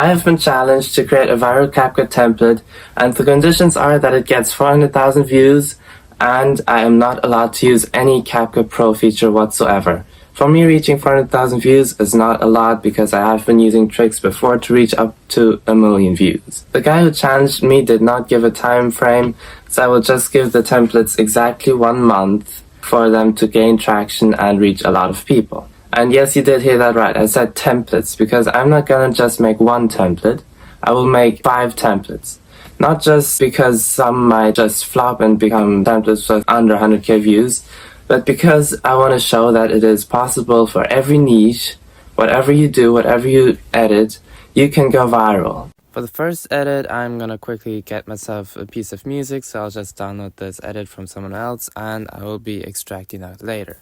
I have been challenged to create a viral CapCut template, and the conditions are that it gets 400,000 views, and I am not allowed to use any CapCut Pro feature whatsoever. For me, reaching 400,000 views is not a lot because I have been using tricks before to reach up to 1,000,000 views. The guy who challenged me did not give a time frame, so I will just give the templates exactly 1 month for them to gain traction and reach a lot of people. And yes, you did hear that right. I said templates because I'm not gonna just make one template. I will make 5 templates. Not just because some might just flop and become templates with under 100k views, but because I want to show that it is possible for every niche, whatever you do, whatever you edit, you can go viral. For the first edit, I'm gonna quickly get myself a piece of music, so I'll just download this edit from someone else and I will be extracting that later.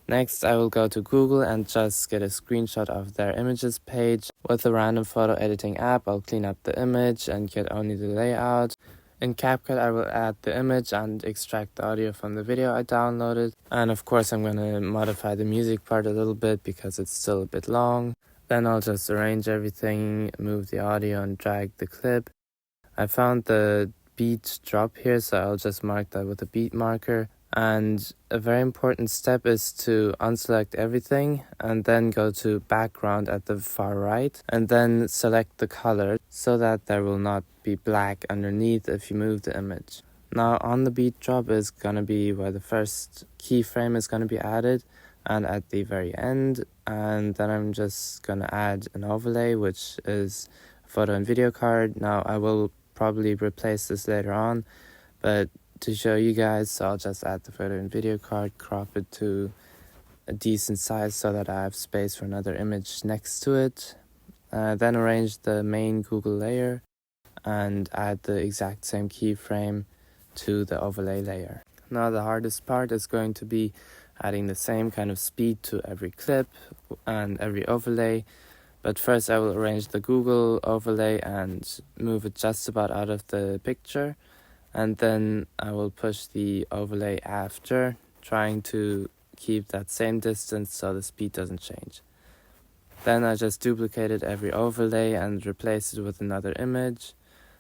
Next, I will go to Google and just get a screenshot of their images page. With a random photo editing app, I'll clean up the image and get only the layout. In CapCut, I will add the image and extract the audio from the video I downloaded. And of course, I'm going to modify the music part a little bit because it's still a bit long. Then I'll just arrange everything, move the audio and drag the clip. I found the beat drop here, so I'll just mark that with a beat marker. And a very important step is to unselect everything and then go to background at the far right and then select the color so that there will not be black underneath if you move the image. Now on the beat drop is going to be where the first keyframe is going to be added and at the very end, and then I'm just going to add an overlay, which is a photo and video card. Now I will probably replace this later on, but to show you guys, so I'll just add the photo and video card, crop it to a decent size so that I have space for another image next to it. Then arrange the main Google layer and add the exact same keyframe to the overlay layer. Now the hardest part is going to be adding the same kind of speed to every clip and every overlay. But first I will arrange the Google overlay and move it just about out of the picture. And then I will push the overlay after, trying to keep that same distance so the speed doesn't change. Then I just duplicated every overlay and replaced it with another image.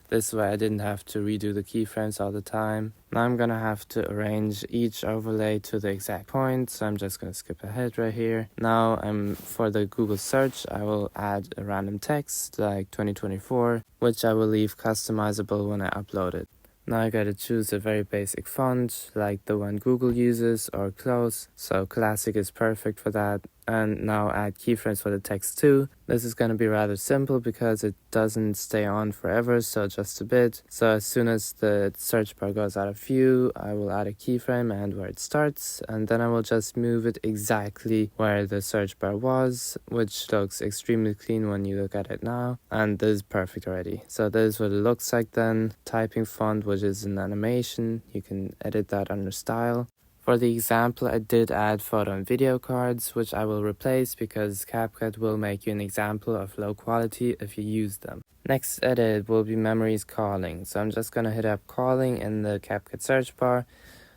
This way I didn't have to redo the keyframes all the time. Now I'm gonna have to arrange each overlay to the exact point, so I'm just gonna skip ahead right here. Now for the Google search, I will add a random text like 2024, which I will leave customizable when I upload it. Now I gotta choose a very basic font like the one Google uses or close, so classic is perfect for that. And now add keyframes for the text too. This is gonna be rather simple because it doesn't stay on forever, so just a bit. So as soon as the search bar goes out of view, I will add a keyframe and where it starts, and then I will just move it exactly where the search bar was, which looks extremely clean when you look at it now, and this is perfect already. So this is what it looks like then. Typing font, which is an animation, you can edit that under style. For the example, I did add photo and video cards, which I will replace because CapCut will make you an example of low quality if you use them. Next edit will be memories calling, so I'm just gonna hit up calling in the CapCut search bar.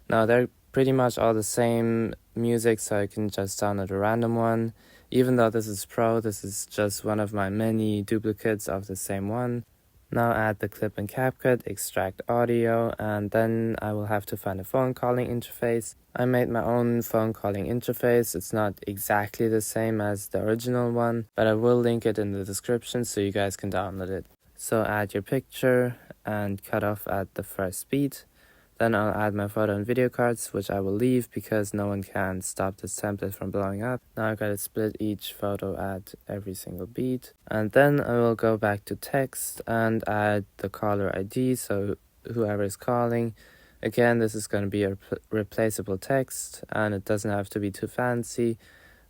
Now they're pretty much all the same music, so I can just download a random one. Even though this is Pro, this is just one of my many duplicates of the same one. Now add the clip in CapCut, extract audio, and then I will have to find a phone calling interface. I made my own phone calling interface. It's not exactly the same as the original one, but I will link it in the description so you guys can download it. So add your picture and cut off at the first beat. Then I'll add my photo and video cards, which I will leave because no one can stop this template from blowing up. Now I gotta split each photo at every single beat. And then I will go back to text and add the caller ID, so whoever is calling. Again, this is gonna be a replaceable text and it doesn't have to be too fancy.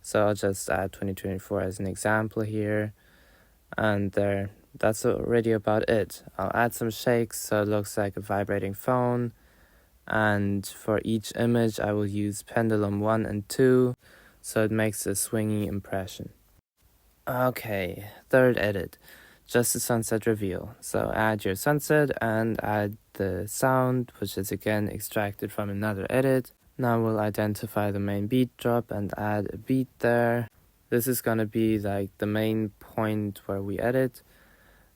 So I'll just add 2024 as an example here. And there, that's already about it. I'll add some shakes so it looks like a vibrating phone. And for each image I will use pendulum 1 and 2 so it makes a swinging impression. Okay, third edit, just a sunset reveal. So add your sunset and add the sound, which is again extracted from another edit. Now we'll identify the main beat drop and add a beat there. This is gonna be like the main point where we edit.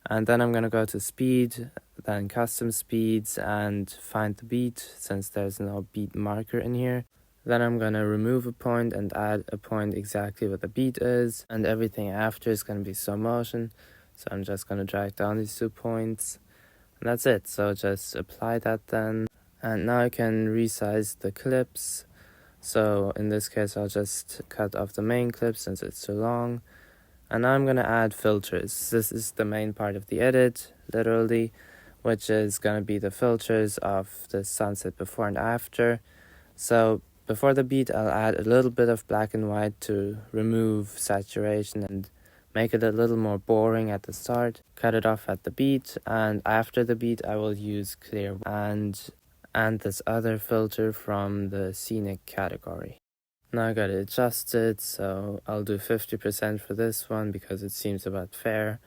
And then I'm gonna go to speed, then custom speeds, and find the beat since there's no beat marker in here. Then I'm gonna remove a point and add a point exactly what the beat is, and everything after is gonna be slow motion. So I'm just gonna drag down these 2 points, and that's it. So just apply that then. And now I can resize the clips. So in this case, I'll just cut off the main clip since it's too long. And now I'm gonna add filters. This is the main part of the edit, literally, which is gonna be the filters of the sunset before and after. So before the beat, I'll add a little bit of black and white to remove saturation and make it a little more boring at the start. Cut it off at the beat, and after the beat, I will use clear and this other filter from the scenic category. Now I got it adjusted, so I'll do 50% for this one because it seems about fair.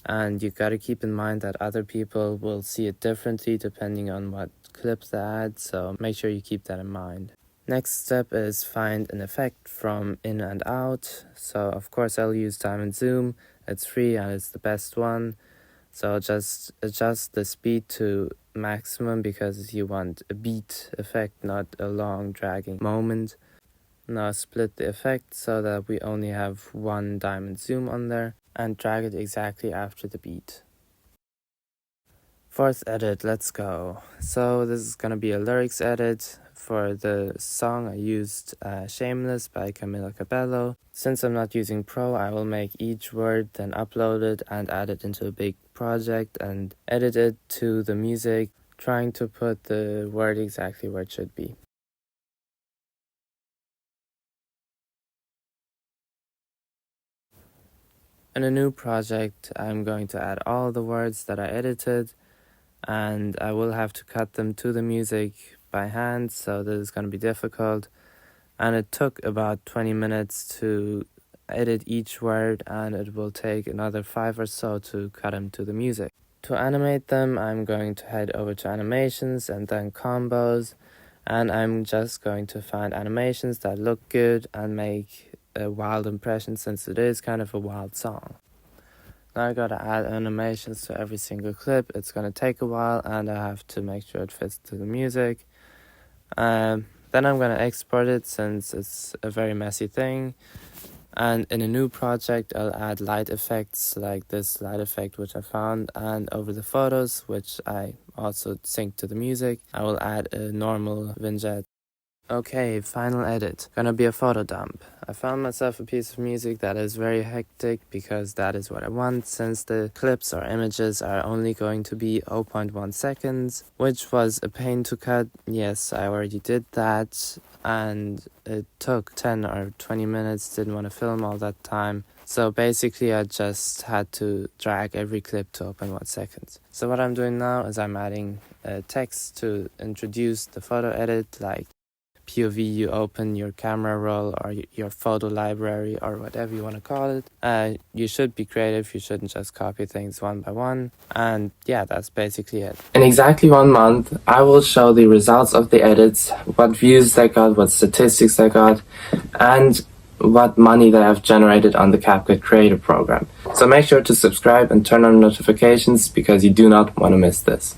And you gotta keep in mind that other people will see it differently depending on what clips they add, so make sure you keep that in mind. Next step is find an effect from in and out. So of course I'll use diamond zoom. It's free and it's the best one. So just adjust the speed to maximum because you want a beat effect, not a long dragging moment. Now split the effect so that we only have one diamond zoom on there and drag it exactly after the beat. Fourth edit, let's go. So this is gonna be a lyrics edit. For the song I used Shameless by Camila Cabello. Since I'm not using Pro, I will make each word, then upload it and add it into a big project and edit it to the music, trying to put the word exactly where it should be. In a new project, I'm going to add all the words that I edited, and I will have to cut them to the music by hand, so this is going to be difficult. And it took about 20 minutes to edit each word, and it will take another 5 or so to cut them to the music. To animate them, I'm going to head over to animations and then combos, and I'm just going to find animations that look good and make a wild impression since it is kind of a wild song. Now I gotta add animations to every single clip. It's gonna take a while and I have to make sure it fits to the music. Then I'm gonna export it since it's a very messy thing. And in a new project, I'll add light effects like this light effect which I found, and over the photos, which I also sync to the music, I will add a normal vignette. Okay, final edit. Gonna be a photo dump. I found myself a piece of music that is very hectic because that is what I want, since the clips or images are only going to be 0.1 seconds, which was a pain to cut. Yes, I already did that, and it took 10 or 20 minutes, didn't want to film all that time. So basically I just had to drag every clip to 0.1 seconds. So what I'm doing now is I'm adding text to introduce the photo edit, like POV, you open your camera roll or your photo library or whatever you want to call it. You should be creative, you shouldn't just copy things one by one. And yeah, that's basically it. In exactly 1 month, I will show the results of the edits, what views they got, what statistics they got, and what money they have generated on the CapCut Creator Program. So make sure to subscribe and turn on notifications because you do not want to miss this.